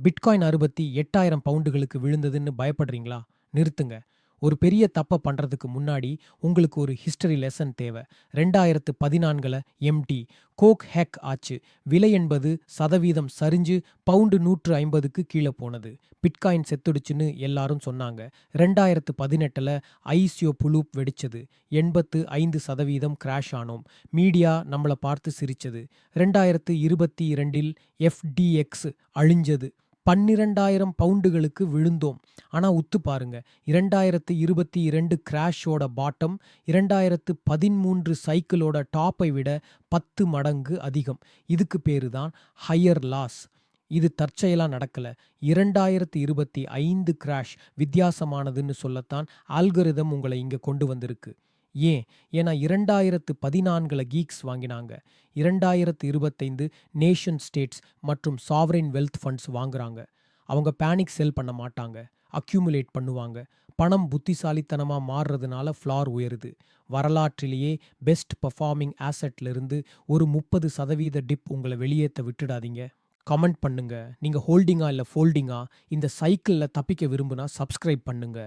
Bitcoin 68,000 பவுண்டுகளுக்கு விழுந்ததுன்னு பயப்படுறீங்களா? நிறுத்துங்க. ஒரு பெரிய தப்ப பண்றதுக்கு முன்னாடி உங்களுக்கு ஒரு ஹிஸ்டரி லெசன் தேவை. 2014ல எம்டி கோக் ஹேக் ஆச்சு. விலை என்பது சதவீதம் சரிஞ்சு பவுண்டு 150க்கு கீழே போனது. பிட்காயின் செத்துடுச்சுன்னு எல்லாரும் சொன்னாங்க. 2018ல ஐசியோ புளூப் வெடிச்சது. 85% கிராஷ் ஆனோம். மீடியா நம்மள பார்த்து சிரிச்சது. 2022ல் எஃப்டிஎக்ஸ் அழிஞ்சது. 12,000 பவுண்டுகளுக்கு விழுந்தோம். ஆனா உத்து பாருங்க, 2022 கிராஷோட பாட்டம் 2013 சைக்கிளோட டாப்பை விட 10 மடங்கு அதிகம். இதுக்கு பேரு தான் ஹையர் லாஸ். இது தற்செயலா நடக்கல. 2025 கிராஷ் வித்தியாசமானதுன்னு சொல்லத்தான் ஆல்கரிதம் உங்களை இங்க கொண்டு வந்திருக்கு. ஏன்? ஏன்னா 2014ல கீக்ஸ் வாங்கினாங்க. 2025 நேஷன் ஸ்டேட்ஸ் மற்றும் சாவரின் வெல்த் ஃபண்ட்ஸ் வாங்குறாங்க. அவங்க பேனிக் செல் பண்ண மாட்டாங்க. அக்யூமுலேட் பண்ணுவாங்க. பணம் புத்திசாலித்தனமா மாறுறதுனால ஃப்ளார் உயருது. வரலாற்றிலேயே பெஸ்ட் பர்ஃபார்மிங் ஆசெட்ல இருந்து ஒரு 30% டிப் உங்களை வெளியேற்ற விட்டுடாதீங்க. கமெண்ட் பண்ணுங்க. நீங்க ஹோல்டிங்கா இல்ல ஃபோல்டிங்கா? இந்த சைக்கிள்ல தப்பிக்க விரும்புனா சப்ஸ்கிரைப் பண்ணுங்க.